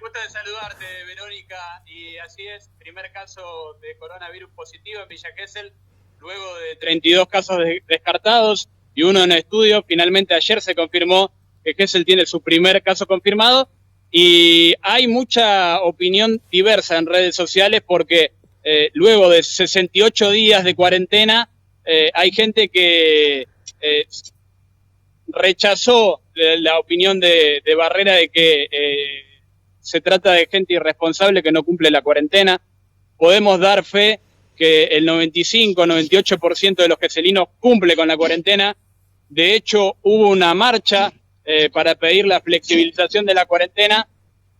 Gusto de saludarte, Verónica, y así es, primer caso de coronavirus positivo en Villa Gesell, luego de 32 casos descartados y uno en estudio. Finalmente ayer se confirmó que Gesell tiene su primer caso confirmado, y hay mucha opinión diversa en redes sociales porque luego de 68 días de cuarentena hay gente que rechazó la opinión de Barrera de que se trata de gente irresponsable que no cumple la cuarentena. Podemos dar fe que el 95-98% de los geselinos cumple con la cuarentena. De hecho, hubo una marcha para pedir la flexibilización de la cuarentena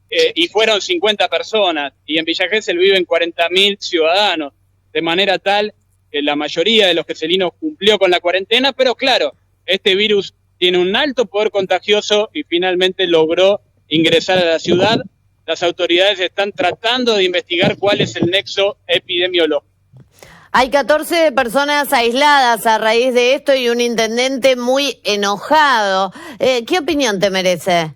y fueron 50 personas. Y en Villa Gesell viven 40.000 ciudadanos, de manera tal que la mayoría de los geselinos cumplió con la cuarentena, pero claro, este virus tiene un alto poder contagioso y finalmente logró ingresar a la ciudad. Las autoridades están tratando de investigar cuál es el nexo epidemiológico. Hay 14 personas aisladas a raíz de esto y un intendente muy enojado. ¿Qué opinión te merece?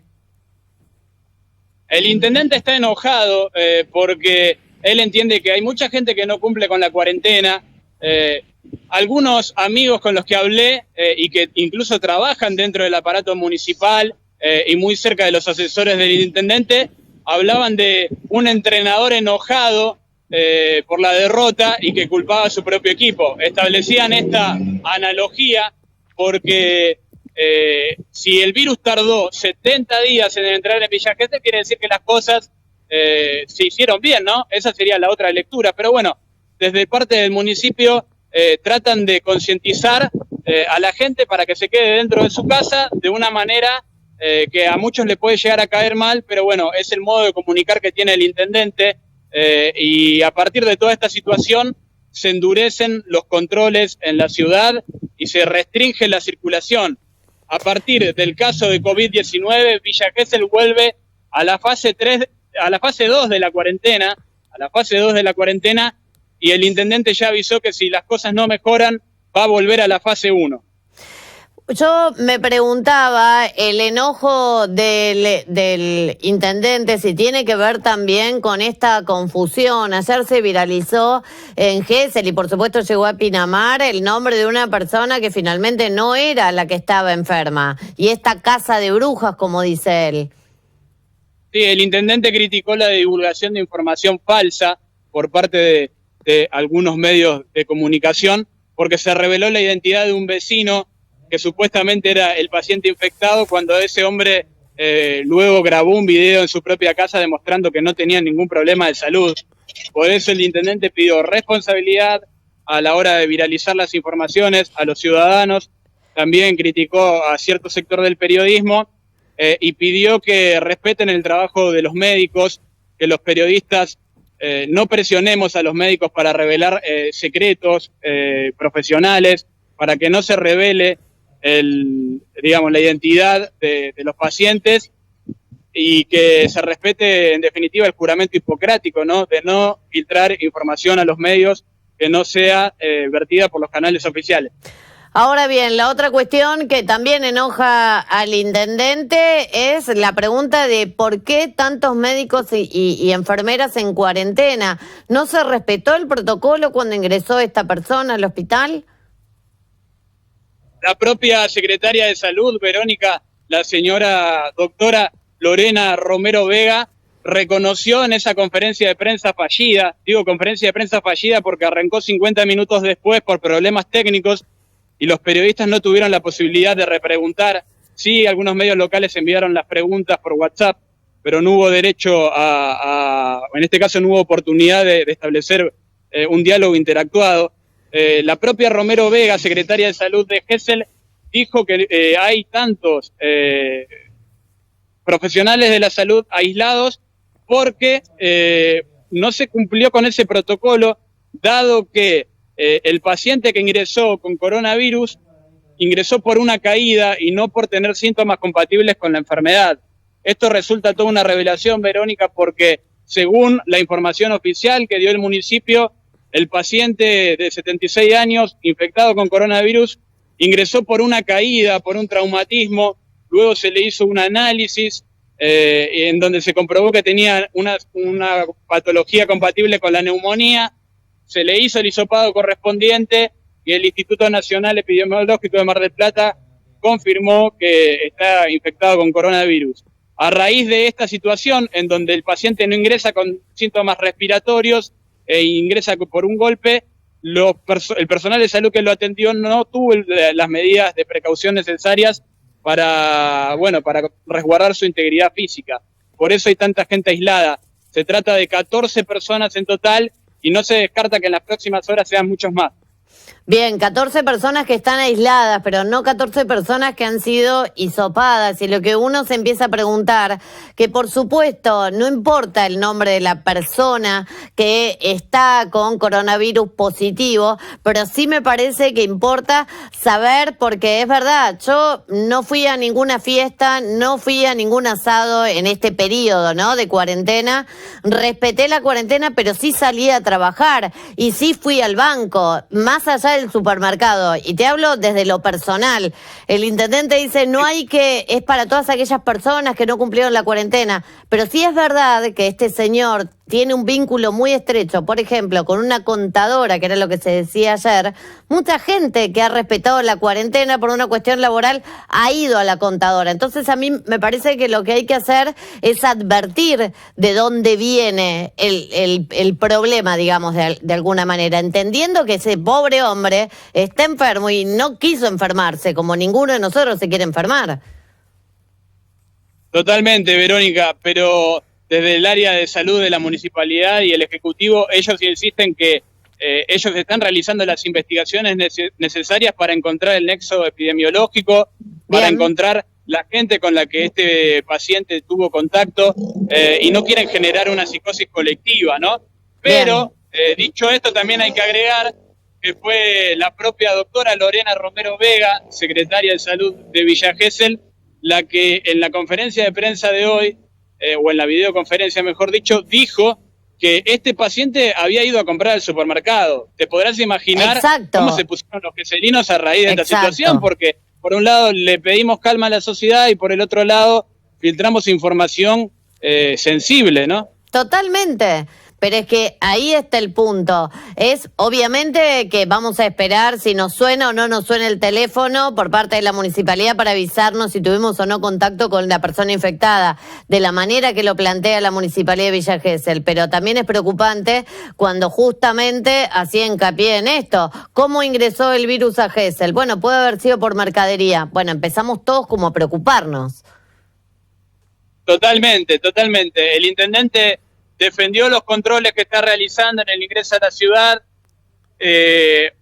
El intendente está enojado porque él entiende que hay mucha gente que no cumple con la cuarentena. Algunos amigos con los que hablé y que incluso trabajan dentro del aparato municipal y muy cerca de los asesores del intendente, hablaban de un entrenador enojado por la derrota y que culpaba a su propio equipo. Establecían esta analogía porque si el virus tardó 70 días en entrar en Villa Gesell, quiere decir que las cosas se hicieron bien, ¿no? Esa sería la otra lectura. Pero bueno, desde parte del municipio tratan de concientizar a la gente para que se quede dentro de su casa de una manera que a muchos le puede llegar a caer mal, pero bueno, es el modo de comunicar que tiene el intendente, y a partir de toda esta situación se endurecen los controles en la ciudad y se restringe la circulación. A partir del caso de COVID-19, Villa Gesell vuelve a la fase 3, a la fase 2 de la cuarentena, y el intendente ya avisó que si las cosas no mejoran, va a volver a la fase 1. Yo me preguntaba, el enojo del intendente, si tiene que ver también con esta confusión. Ayer se viralizó en Gesell y por supuesto llegó a Pinamar el nombre de una persona que finalmente no era la que estaba enferma. Y esta casa de brujas, como dice él. Sí, el intendente criticó la divulgación de información falsa por parte de algunos medios de comunicación, porque se reveló la identidad de un vecino que supuestamente era el paciente infectado, cuando ese hombre luego grabó un video en su propia casa demostrando que no tenía ningún problema de salud. Por eso el intendente pidió responsabilidad a la hora de viralizar las informaciones a los ciudadanos. También criticó a cierto sector del periodismo y pidió que respeten el trabajo de los médicos, que los periodistas no presionemos a los médicos para revelar secretos profesionales, para que no se revele la identidad de los pacientes, y que se respete en definitiva el juramento hipocrático, ¿no? De no filtrar información a los medios que no sea vertida por los canales oficiales. Ahora bien, la otra cuestión que también enoja al intendente es la pregunta de por qué tantos médicos y enfermeras en cuarentena. ¿No se respetó el protocolo cuando ingresó esta persona al hospital? La propia secretaria de Salud, Verónica, la señora doctora Lorena Romero Vega, reconoció en esa conferencia de prensa fallida, digo conferencia de prensa fallida porque arrancó 50 minutos después por problemas técnicos y los periodistas no tuvieron la posibilidad de repreguntar. Sí, algunos medios locales enviaron las preguntas por WhatsApp, pero no hubo derecho en este caso no hubo oportunidad de establecer un diálogo interactuado. La propia Romero Vega, secretaria de Salud de Gesell, dijo que hay tantos profesionales de la salud aislados porque no se cumplió con ese protocolo, dado que el paciente que ingresó con coronavirus ingresó por una caída y no por tener síntomas compatibles con la enfermedad. Esto resulta toda una revelación, Verónica, porque según la información oficial que dio el municipio, el paciente de 76 años infectado con coronavirus ingresó por una caída, por un traumatismo, luego se le hizo un análisis en donde se comprobó que tenía una patología compatible con la neumonía. Se le hizo el hisopado correspondiente y el Instituto Nacional Epidemiológico de Mar del Plata confirmó que está infectado con coronavirus. A raíz de esta situación, en donde el paciente no ingresa con síntomas respiratorios e ingresa por un golpe, el personal de salud que lo atendió no tuvo las medidas de precaución necesarias para resguardar su integridad física. Por eso hay tanta gente aislada. Se trata de 14 personas en total y no se descarta que en las próximas horas sean muchos más. Bien, 14 personas que están aisladas, pero no 14 personas que han sido hisopadas. Y lo que uno se empieza a preguntar, que por supuesto no importa el nombre de la persona que está con coronavirus positivo, pero sí me parece que importa saber, porque es verdad, yo no fui a ninguna fiesta, no fui a ningún asado en este periodo, ¿no?, de cuarentena. Respeté la cuarentena, pero sí salí a trabajar y sí fui al banco, más allá del supermercado, y te hablo desde lo personal. El intendente dice es para todas aquellas personas que no cumplieron la cuarentena, pero sí es verdad que este señor tiene un vínculo muy estrecho, por ejemplo, con una contadora, que era lo que se decía ayer. Mucha gente que ha respetado la cuarentena por una cuestión laboral ha ido a la contadora. Entonces a mí me parece que lo que hay que hacer es advertir de dónde viene el problema, digamos, de alguna manera, entendiendo que ese pobre hombre está enfermo y no quiso enfermarse, como ninguno de nosotros se quiere enfermar. Totalmente, Verónica, pero desde el área de salud de la municipalidad y el Ejecutivo, ellos insisten que ellos están realizando las investigaciones necesarias para encontrar el nexo epidemiológico, para encontrar la gente con la que este paciente tuvo contacto y no quieren generar una psicosis colectiva, ¿no? Pero, dicho esto, también hay que agregar que fue la propia doctora Lorena Romero Vega, secretaria de Salud de Villa Gesell, la que en la conferencia de prensa de hoy, o en la videoconferencia mejor dicho, dijo que este paciente había ido a comprar al supermercado. Te podrás imaginar cómo se pusieron los geselinos a raíz de esta situación, porque por un lado le pedimos calma a la sociedad y por el otro lado filtramos información sensible, ¿no? Totalmente. Pero es que ahí está el punto. Es obviamente que vamos a esperar si nos suena o no nos suena el teléfono por parte de la municipalidad para avisarnos si tuvimos o no contacto con la persona infectada, de la manera que lo plantea la municipalidad de Villa Gesell. Pero también es preocupante cuando justamente hacía hincapié en esto. ¿Cómo ingresó el virus a Gesell? Bueno, puede haber sido por mercadería. Bueno, empezamos todos como a preocuparnos. Totalmente, totalmente. El intendente defendió los controles que está realizando en el ingreso a la ciudad,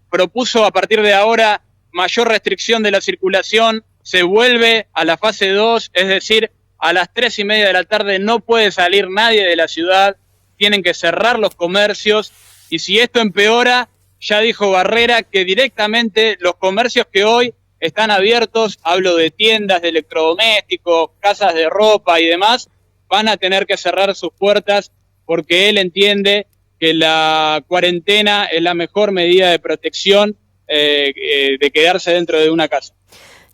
propuso a partir de ahora mayor restricción de la circulación, se vuelve a la fase 2, es decir, a las 3:30 de la tarde no puede salir nadie de la ciudad, tienen que cerrar los comercios, y si esto empeora, ya dijo Barrera que directamente los comercios que hoy están abiertos, hablo de tiendas, de electrodomésticos, casas de ropa y demás, van a tener que cerrar sus puertas porque él entiende que la cuarentena es la mejor medida de protección de quedarse dentro de una casa.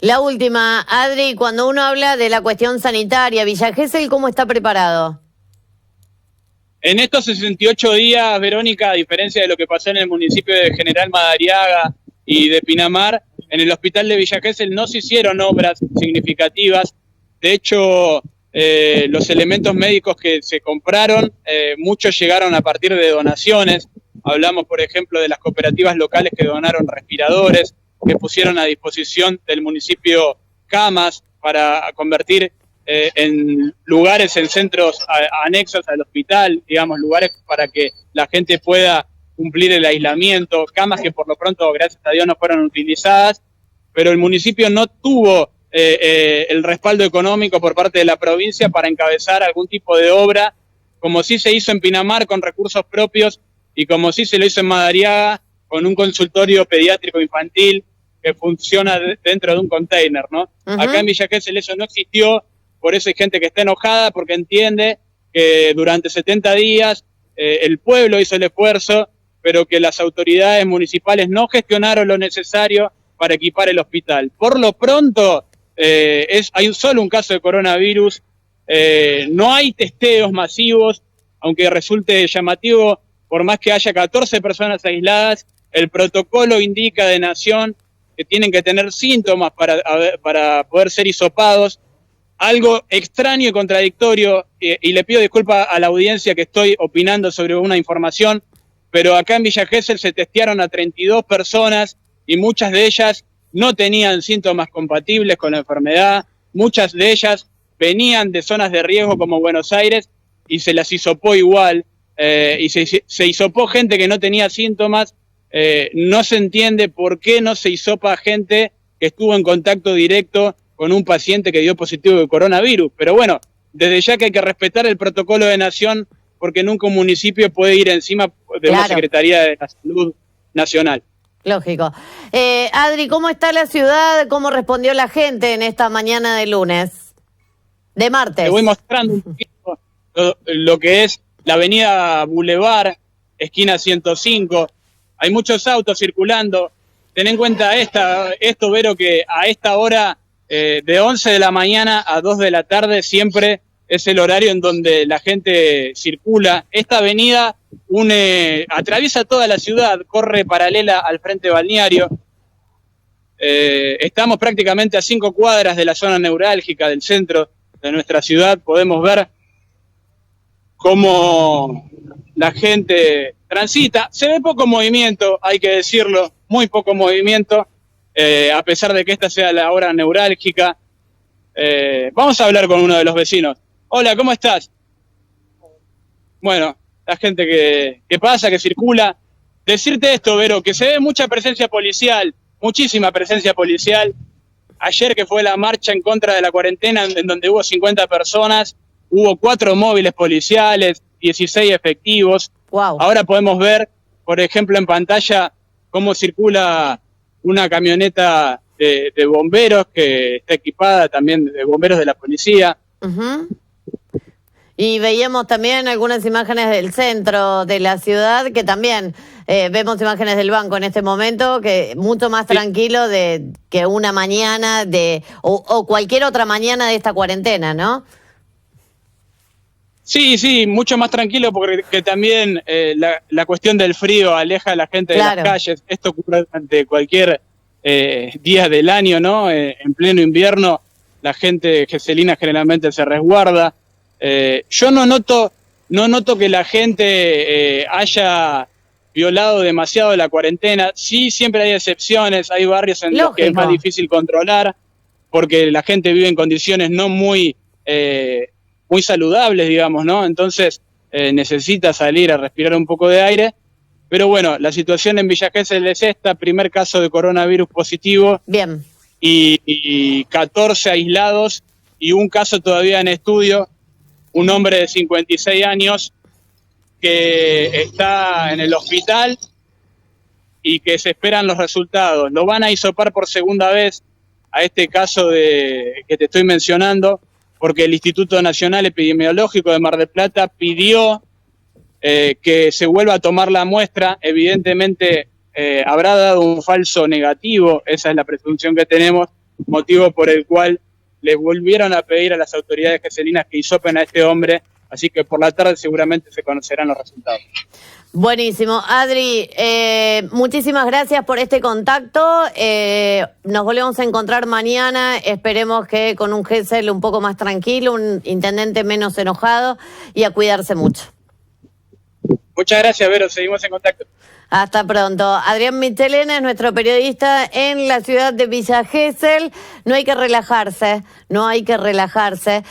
La última, Adri, cuando uno habla de la cuestión sanitaria, Villa Gesell, ¿cómo está preparado? En estos 68 días, Verónica, a diferencia de lo que pasó en el municipio de General Madariaga y de Pinamar, en el hospital de Villa Gesell no se hicieron obras significativas. De hecho, los elementos médicos que se compraron, muchos llegaron a partir de donaciones. Hablamos, por ejemplo, de las cooperativas locales que donaron respiradores, que pusieron a disposición del municipio camas para convertir en lugares, en centros anexos al hospital, digamos, lugares para que la gente pueda cumplir el aislamiento, camas que por lo pronto, gracias a Dios, no fueron utilizadas, pero el municipio no tuvo el respaldo económico por parte de la provincia para encabezar algún tipo de obra, como sí se hizo en Pinamar con recursos propios y como sí se lo hizo en Madariaga con un consultorio pediátrico infantil que funciona dentro de un container, ¿no? Acá en Villa Gesell eso no existió, por eso hay gente que está enojada porque entiende que durante 70 días el pueblo hizo el esfuerzo, pero que las autoridades municipales no gestionaron lo necesario para equipar el hospital. Por lo pronto, hay solo un caso de coronavirus No hay testeos masivos, aunque resulte llamativo, por más que haya 14 personas aisladas, el protocolo indica de Nación que tienen que tener síntomas para poder ser hisopados. Algo extraño y contradictorio, y le pido disculpas a la audiencia que estoy opinando sobre una información, pero acá en Villa Gesell se testearon a 32 personas y muchas de ellas no tenían síntomas compatibles con la enfermedad, muchas de ellas venían de zonas de riesgo como Buenos Aires y se las hisopó igual, y se hisopó gente que no tenía síntomas. No se entiende por qué no se hisopa gente que estuvo en contacto directo con un paciente que dio positivo de coronavirus. Pero bueno, desde ya que hay que respetar el protocolo de Nación, porque nunca un municipio puede ir encima de una Secretaría de la Salud Nacional. Lógico. Adri, ¿cómo está la ciudad? ¿Cómo respondió la gente en esta mañana de lunes? De martes. Te voy mostrando un poquito lo que es la avenida Boulevard, esquina 105. Hay muchos autos circulando. Ten en cuenta esto, Vero, que a esta hora, de 11 de la mañana a 2 de la tarde, siempre es el horario en donde la gente circula. Esta avenida atraviesa toda la ciudad, corre paralela al frente balneario. Estamos prácticamente a 5 cuadras de la zona neurálgica del centro de nuestra ciudad. Podemos ver cómo la gente transita. Se ve poco movimiento, hay que decirlo, muy poco movimiento, a pesar de que esta sea la hora neurálgica. Vamos a hablar con uno de los vecinos. Hola, ¿cómo estás? Bueno, la gente que pasa, que circula. Decirte esto, Vero, que se ve mucha presencia policial, muchísima presencia policial. Ayer, que fue la marcha en contra de la cuarentena, en donde hubo 50 personas, hubo 4 móviles policiales, 16 efectivos. Wow. Ahora podemos ver, por ejemplo, en pantalla, cómo circula una camioneta de bomberos que está equipada también de bomberos de la policía. Uh-huh. Y veíamos también algunas imágenes del centro de la ciudad, que también vemos imágenes del banco en este momento, que mucho más tranquilo que una mañana o cualquier otra mañana de esta cuarentena, ¿no? Sí, mucho más tranquilo, porque también la cuestión del frío aleja a la gente de las calles. Esto ocurre durante cualquier día del año, ¿no? En pleno invierno, la gente gesellina generalmente se resguarda. Yo no noto que la gente haya violado demasiado la cuarentena. Sí, siempre hay excepciones, hay barrios en los que es más difícil controlar, porque la gente vive en condiciones no muy saludables, digamos, ¿no? Entonces necesita salir a respirar un poco de aire. Pero bueno, la situación en Villa Gesell es esta: primer caso de coronavirus positivo. Bien. Y 14 aislados y un caso todavía en estudio. Un hombre de 56 años que está en el hospital y que se esperan los resultados. Lo van a hisopar por segunda vez a este caso que te estoy mencionando, porque el Instituto Nacional Epidemiológico de Mar del Plata pidió que se vuelva a tomar la muestra. Evidentemente habrá dado un falso negativo, esa es la presunción que tenemos, motivo por el cual le volvieron a pedir a las autoridades geselinas que hisopen a este hombre, así que por la tarde seguramente se conocerán los resultados. Buenísimo. Adri, muchísimas gracias por este contacto. Nos volvemos a encontrar mañana. Esperemos que con un Gesell un poco más tranquilo, un intendente menos enojado, y a cuidarse mucho. Muchas gracias, Vero. Seguimos en contacto. Hasta pronto. Adrián Michelena es nuestro periodista en la ciudad de Villa Gesell. No hay que relajarse, no hay que relajarse.